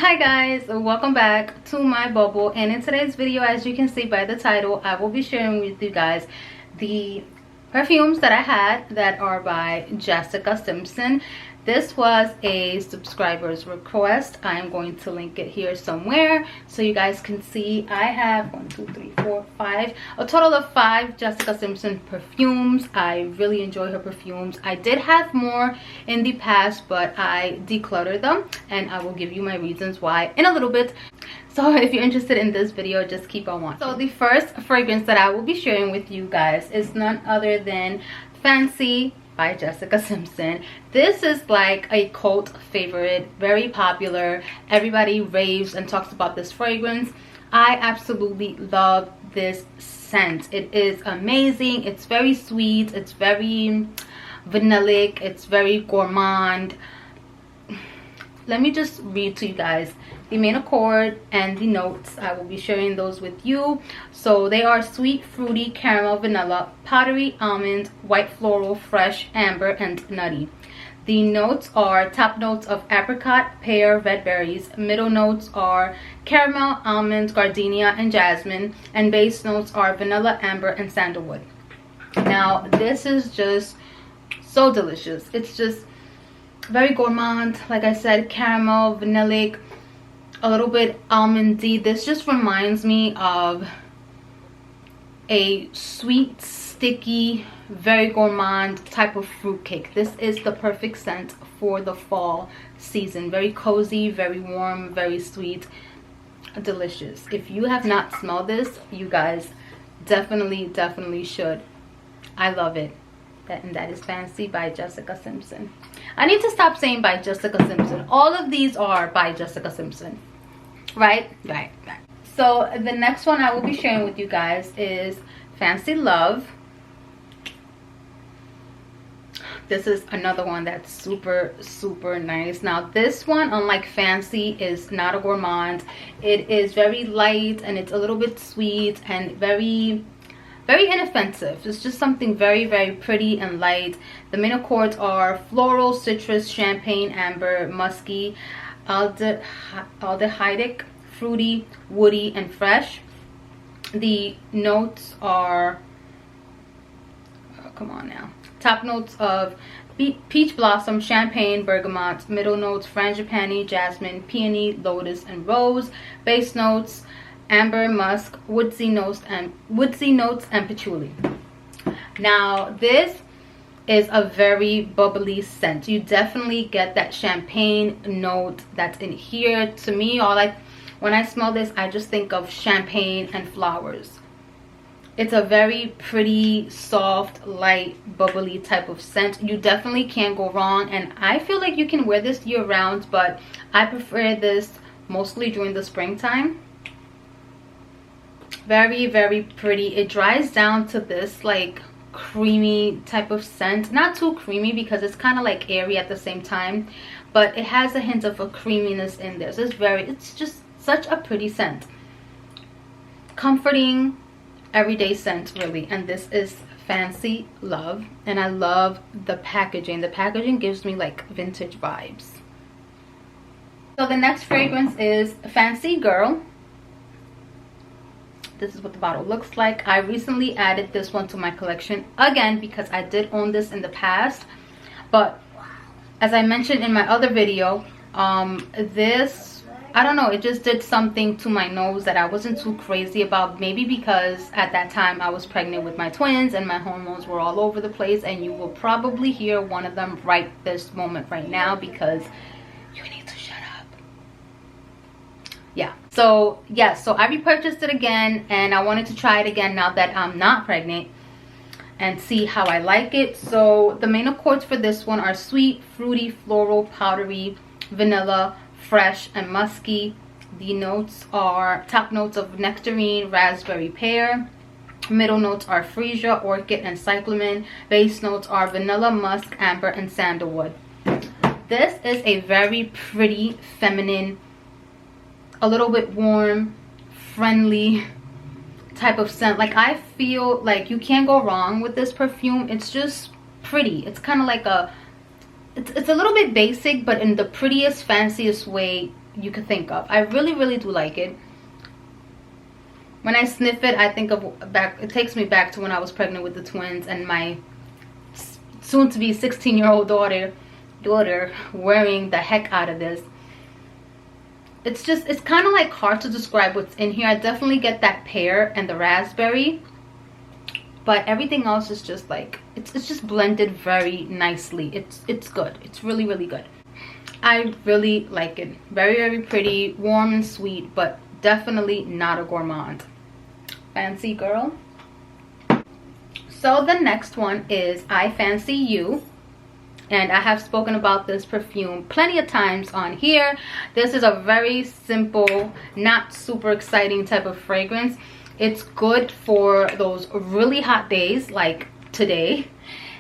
Hi guys, welcome back to my bubble, and in today's video, as you can see by the title, I will be sharing with you guys the perfumes that I had that are by Jessica Simpson. This was a subscriber's request. I am going to link it here somewhere so you guys can see. I have 1, 2, 3, 4, 5, a total of 5 Jessica Simpson perfumes. I really enjoy her perfumes. I did have more in the past, but I decluttered them, and I will give you my reasons why in a little bit. So if you're interested in this video, just keep on watching. So the first fragrance that I will be sharing with you guys is none other than Fancy by Jessica Simpson. This is like a cult favorite, very popular. Everybody raves and talks about this fragrance. I absolutely love this scent. It is amazing. It's very sweet. It's very vanillic. It's very gourmand. Let me just read to you guys the main accord and the notes. I will be sharing those with you. So they are sweet, fruity, caramel, vanilla, powdery, almond, white floral, fresh, amber, and nutty. The notes are top notes of apricot, pear, red berries. Middle notes are caramel, almond, gardenia, and jasmine. And base notes are vanilla, amber, and sandalwood. Now this is just so delicious. It's just very gourmand. Like I said, caramel, vanillic, a little bit almondy. This just reminds me of a sweet, sticky, very gourmand type of fruitcake. This is the perfect scent for the fall season. Very cozy, very warm, very sweet, delicious. If you have not smelled this, you guys definitely should. I love it. And that is Fancy by Jessica Simpson. I need to stop saying by Jessica Simpson. All of these are by Jessica Simpson. Right. So the next one I will be sharing with you guys is Fancy Love. This is another one that's super nice. Now this one, unlike Fancy, is not a gourmand. It is very light and it's a little bit sweet and very inoffensive. It's just something very pretty and light. The main accords are floral, citrus, champagne, amber, musky, aldehydic, fruity, woody, and fresh. The notes are, oh, come on now, top notes of peach blossom, champagne, bergamot. Middle notes frangipani, jasmine, peony, lotus, and rose. Base notes amber, musk, woodsy notes, and patchouli. Now this is a very bubbly scent. You definitely get that champagne note that's in here. To me, when I smell this, I just think of champagne and flowers. It's a very pretty, soft, light, bubbly type of scent. You definitely can't go wrong, and I feel like you can wear this year round, but I prefer this mostly during the springtime. Very pretty. It dries down to this like creamy type of scent. Not too creamy because it's kind of like airy at the same time, but it has a hint of a creaminess in there. So it's just such a pretty scent. Comforting, everyday scent really. And this is Fancy Love, and I love the packaging. The packaging gives me like vintage vibes. So the next fragrance is Fancy Girl. This is what the bottle looks like. I recently added this one to my collection again because I did own this in the past, but as I mentioned in my other video, this, I don't know, it just did something to my nose that I wasn't too crazy about. Maybe because at that time I was pregnant with my twins and my hormones were all over the place, and you will probably hear one of them right this moment right now because you need to shut up. Yeah, so I repurchased it again, and I wanted to try it again now that I'm not pregnant and see how I like it. So the main accords for this one are sweet, fruity, floral, powdery, vanilla, fresh, and musky. The notes are top notes of nectarine, raspberry, pear. Middle notes are freesia, orchid, and cyclamen. Base notes are vanilla, musk, amber, and sandalwood. This is a very pretty, feminine, a little bit warm, friendly type of scent. Like, I feel like you can't go wrong with this perfume. It's just pretty. It's kind of like a, it's a little bit basic, but in the prettiest, fanciest way you could think of. I really do like it. When I sniff it, I think of back, it takes me back to when I was pregnant with the twins and my soon to be 16-year-old daughter wearing the heck out of this. It's kind of like hard to describe what's in here. I definitely get that pear and the raspberry, but everything else is just like, it's just blended very nicely. It's good. It's really good. I really like it. Very pretty, warm and sweet, but definitely not a gourmand. Fancy girl. So the next one is I Fancy You, and I have spoken about this perfume plenty of times on here. This is a very simple, not super exciting type of fragrance. It's good for those really hot days like today,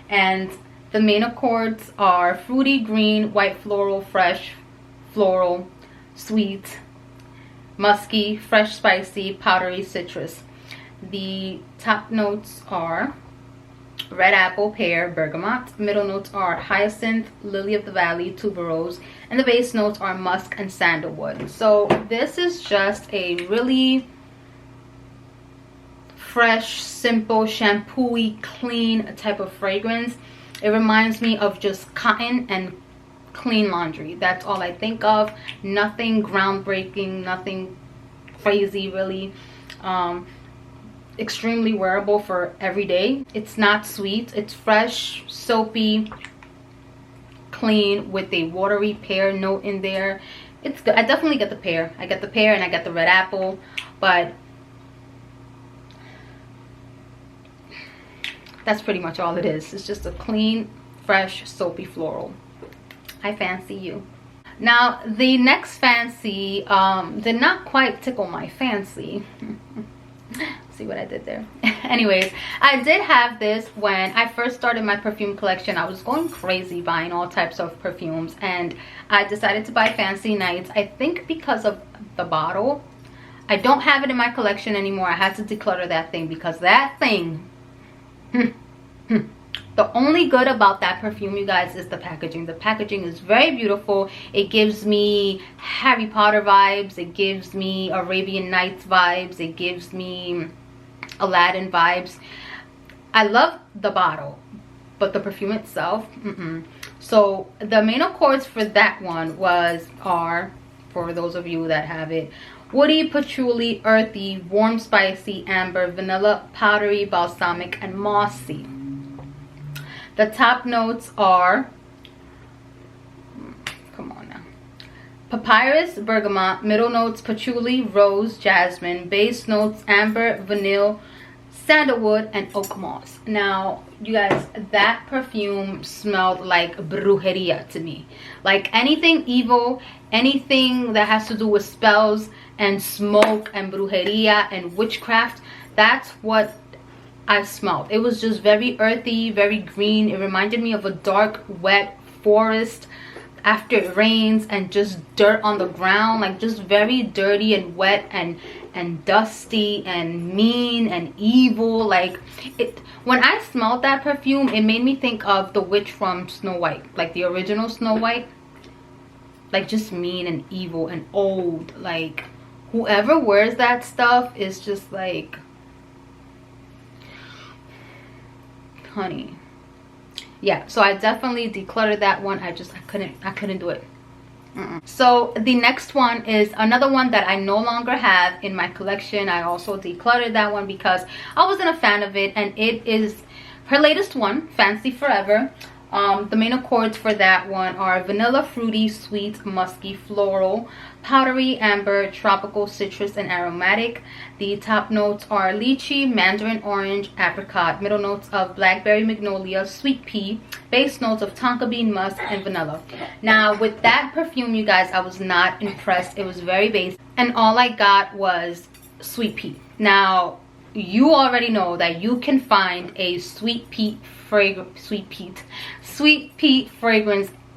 and the main accords are fruity, green, white floral, fresh, floral, sweet, musky, fresh, spicy, powdery, citrus. The top notes are red apple, pear, bergamot. Middle notes are hyacinth, lily of the valley, tuberose, and the base notes are musk and sandalwood. So this is just a really fresh, simple, shampoo-y, clean type of fragrance. It reminds me of just cotton and clean laundry. That's all I think of. Nothing groundbreaking, nothing crazy really. Extremely wearable for every day. It's not sweet. It's fresh, soapy, clean with a watery pear note in there. It's good. I definitely get the pear. I get the pear and I get the red apple, but that's pretty much all it is. It's just a clean, fresh, soapy floral. I Fancy You. Now, the next fancy did not quite tickle my fancy. See what I did there? Anyways, I did have this when I first started my perfume collection. I was going crazy buying all types of perfumes, and I decided to buy Fancy Nights. I think because of the bottle. I don't have it in my collection anymore. I had to declutter that thing because that thing... The only good about that perfume, you guys, is the packaging. The packaging is very beautiful. It gives me Harry Potter vibes. It gives me Arabian Nights vibes. It gives me Aladdin vibes. I love the bottle, but the perfume itself, So the main accords for that one are, for those of you that have it, woody, patchouli, earthy, warm, spicy, amber, vanilla, powdery, balsamic, and mossy. The top notes are, come on now, papyrus, bergamot. Middle notes, patchouli, rose, jasmine. Base notes, amber, vanilla, sandalwood, and oak moss. Now, you guys, that perfume smelled like brujeria to me. Like anything evil, anything that has to do with spells and smoke and brujeria and witchcraft, that's what I smelled. It was just very earthy, very green. It reminded me of a dark, wet forest after it rains, and just dirt on the ground, like just very dirty and wet and dusty and mean and evil. Like it, when I smelled that perfume, it made me think of the witch from Snow White, like the original Snow White. Like just mean and evil and old. Like whoever wears that stuff is just like, honey. Yeah, so I definitely decluttered that one. I couldn't do it. So the next one is another one that I no longer have in my collection. I also decluttered that one because I wasn't a fan of it, and it is her latest one, Fancy Forever. The main accords for that one are vanilla, fruity, sweet, musky, floral, powdery, amber, tropical, citrus, and aromatic. The top notes are lychee, mandarin orange, apricot. Middle notes of blackberry, magnolia, sweet pea. Base notes of tonka bean, musk, and vanilla. Now, with that perfume, you guys, I was not impressed. It was very basic, and all I got was sweet pea. Now, you already know that you can find a sweet pea fragrance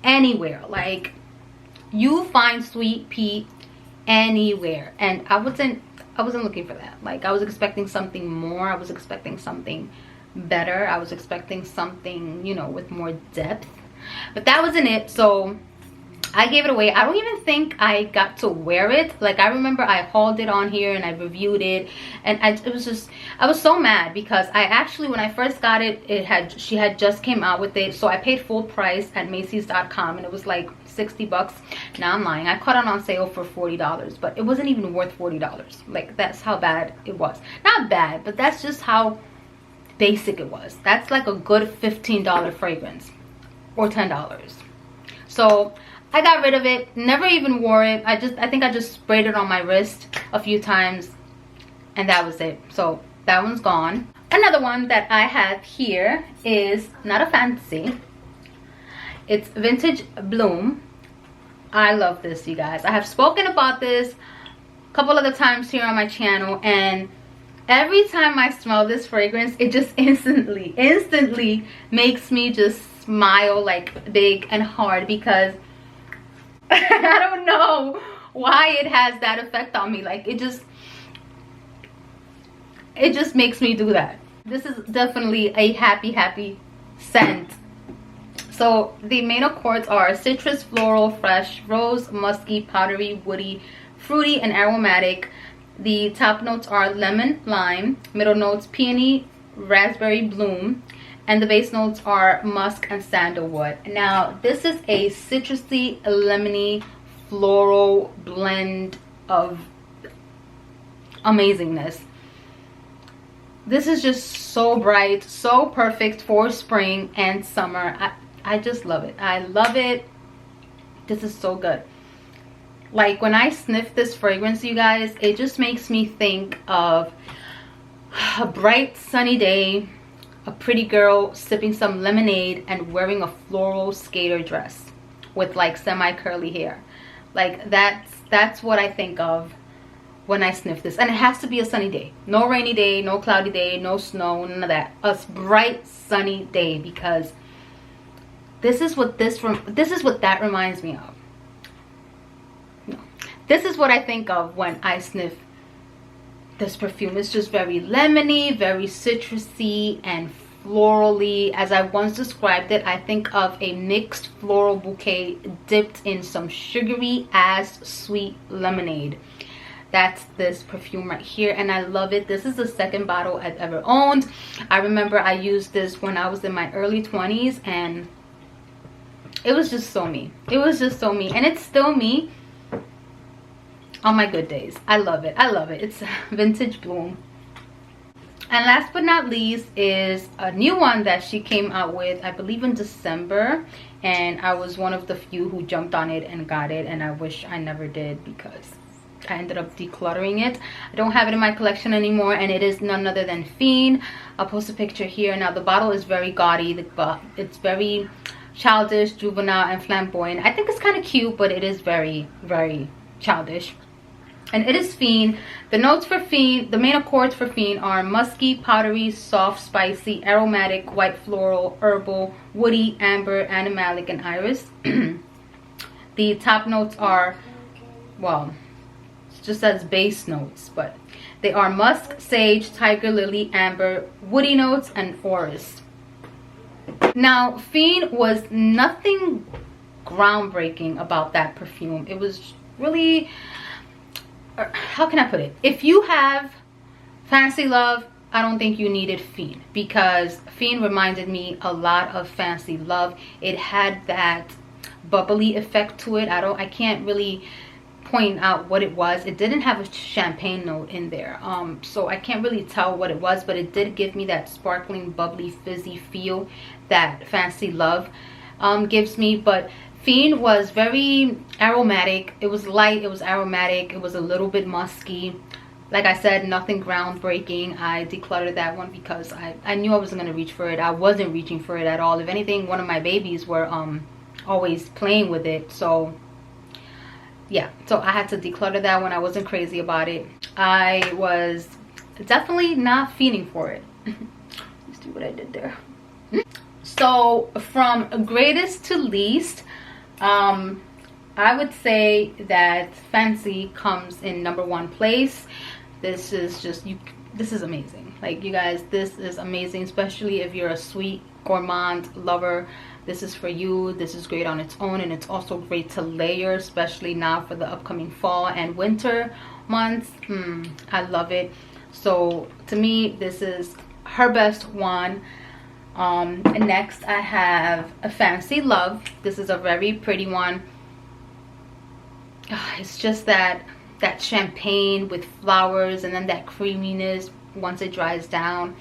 anywhere. Like, you find sweet pea anywhere, and I wasn't looking for that. Like, I was expecting something more. I was expecting something better. I was expecting something, you know, with more depth, but that wasn't it. So I gave it away. I don't even think I got to wear it. Like, I remember I hauled it on here and I reviewed it, and it was just, I was so mad because I actually, when I first got it, she had just came out with it, so I paid full price at Macy's.com and it was like 60 bucks. Now I'm lying, I caught it on sale for $40, but it wasn't even worth $40. Like, that's how bad it was. Not bad, but that's just how basic it was. That's like a good $15 fragrance or $10. So I got rid of it, never even wore it. I think I just sprayed it on my wrist a few times and that was it. So that one's gone. Another one that I have here is not a fancy. It's Vintage Bloom. I love this, you guys. I have spoken about this a couple other times here on my channel, and every time I smell this fragrance, it just instantly makes me just smile like big and hard, because I don't know why it has that effect on me. Like, it just makes me do that. This is definitely a happy scent. So the main accords are citrus, floral, fresh, rose, musky, powdery, woody, fruity, and aromatic. The top notes are lemon, lime, middle notes peony, raspberry, bloom, and the base notes are musk and sandalwood. Now, this is a citrusy, lemony, floral blend of amazingness. This is just so bright, so perfect for spring and summer. I just love it. I love it. This is so good. Like, when I sniff this fragrance, you guys, it just makes me think of a bright sunny day, a pretty girl sipping some lemonade and wearing a floral skater dress with like semi-curly hair. Like, that's what I think of when I sniff this. And it has to be a sunny day. No rainy day, no cloudy day, no snow, none of that. A bright sunny day, because this is what that reminds me of. No. This is what I think of when I sniff this perfume. It's just very lemony, very citrusy and florally. As I once described it, I think of a mixed floral bouquet dipped in some sugary ass sweet lemonade. That's this perfume right here, and I love it. This is the second bottle I've ever owned. I remember I used this when I was in my early 20s, and it was just so me. It was just so me, and it's still me on my good days. I love it. I love it. It's Vintage Bloom. And last but not least is a new one that she came out with, I believe in December, and I was one of the few who jumped on it and got it, and I wish I never did because I ended up decluttering it. I don't have it in my collection anymore, and it is none other than Fiend. I'll post a picture here. Now, the bottle is very gaudy, but it's very childish, juvenile, and flamboyant. I think it's kind of cute, but it is very childish. And it is Fiend. The notes for Fiend, the main accords for Fiend are musky, powdery, soft, spicy, aromatic, white floral, herbal, woody, amber, animalic, and iris. The top notes are, well, it just says base notes, but they are musk, sage, tiger lily, amber, woody notes, and orris. Now, Fiend was nothing groundbreaking about that perfume. It was really, how can I put it? If you have Fancy Love, I don't think you needed Fiend, because Fiend reminded me a lot of Fancy Love. It had that bubbly effect to it. I can't really point out what it was. It didn't have a champagne note in there, so I can't really tell what it was, but it did give me that sparkling, bubbly, fizzy feel that Fancy Love gives me. But Fiend was very aromatic. It was light, it was aromatic, it was a little bit musky. Like I said, nothing groundbreaking. I decluttered that one because I knew I wasn't going to reach for it. I wasn't reaching for it at all. If anything, one of my babies were always playing with it. So yeah, so I had to declutter that one. I wasn't crazy about it. I was definitely not fiending for it. Let's see what I did there. So from greatest to least, I would say that Fancy comes in #1 place. This is just, this is amazing. Like, you guys, this is amazing, especially if you're a sweet gourmand lover. this is for you. This is great on its own, and it's also great to layer, especially now for the upcoming fall and winter months. I love it. So to me, this is her best one. Next I have a Fancy Love. This is a very pretty one. It's just that champagne with flowers, and then that creaminess once it dries down.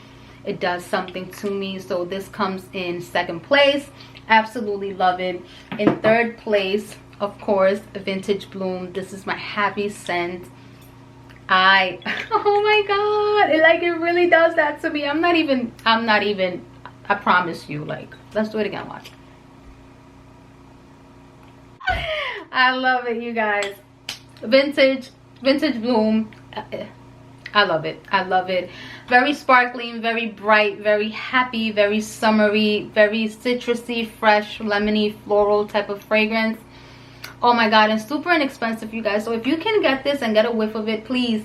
It does something to me. So this comes in second place. Absolutely love it. In third place, of course, Vintage Bloom. This is my happy scent. Oh my god, it really does that to me. I'm not even, I promise you. Like, let's do it again. Watch. I love it, you guys. Vintage Bloom. I love it. I love it. Very sparkling, very bright, very happy, very summery, very citrusy, fresh, lemony, floral type of fragrance. Oh my god, and super inexpensive, you guys. So if you can get this and get a whiff of it, please,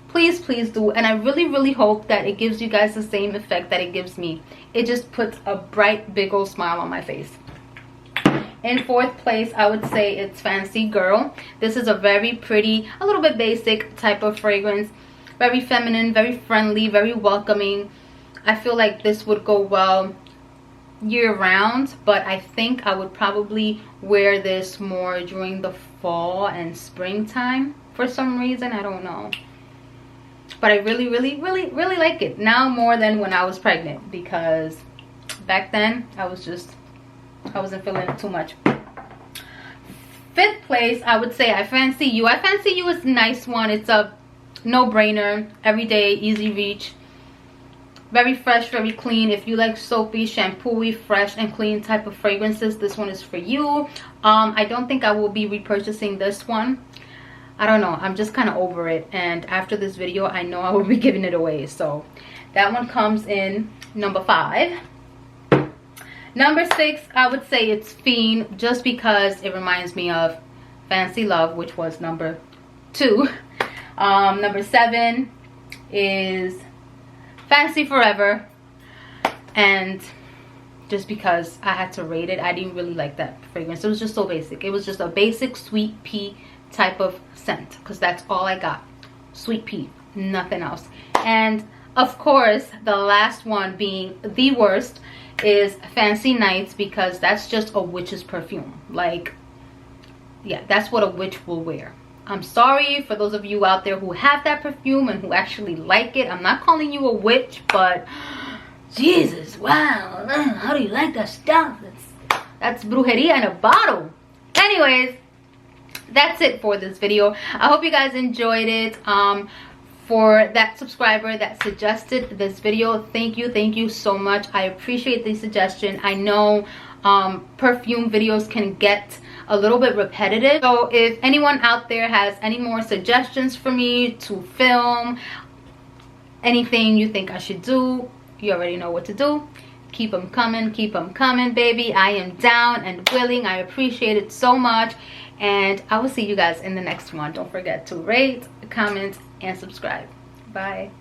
please, please do. And I really hope that it gives you guys the same effect that it gives me. It just puts a bright, big old smile on my face. In fourth place, I would say it's Fancy Girl. This is a very pretty, a little bit basic type of fragrance. Very feminine, very friendly, very welcoming. I feel like this would go well year round, but I think I would probably wear this more during the fall and springtime for some reason. I don't know. But I really like it now more than when I was pregnant, because back then I wasn't feeling it too much. Fifth place, I would say I Fancy You. I Fancy You is a nice one. It's a no-brainer, everyday, easy reach. Very fresh, very clean. If you like soapy, shampooy, fresh and clean type of fragrances, this one is for you. I don't think I will be repurchasing this one. I don't know, I'm just kind of over it, and after this video I know I will be giving it away. So that one comes in number 5. Number 6, I would say it's Fiend, just because it reminds me of Fancy Love, which was number 2. Number 7 is Fancy Forever, and just because I had to rate it, I didn't really like that fragrance. It was just so basic. It was just a basic sweet pea type of scent, because that's all I got. Sweet pea, nothing else. And of course, the last one being the worst is Fancy Nights, because that's just a witch's perfume. Like, yeah, that's what a witch will wear. I'm sorry for those of you out there who have that perfume and who actually like it. I'm not calling you a witch, but Jesus, wow, how do you like that stuff? That's brujeria in a bottle. Anyways, that's it for this video. I hope you guys enjoyed it. For that subscriber that suggested this video, thank you so much. I appreciate the suggestion. I know perfume videos can get a little bit repetitive, so if anyone out there has any more suggestions for me to film, anything you think I should do, you already know what to do. Keep them coming, baby. I am down and willing. I appreciate it so much, and I will see you guys in the next one. Don't forget to rate, comment, and subscribe. Bye.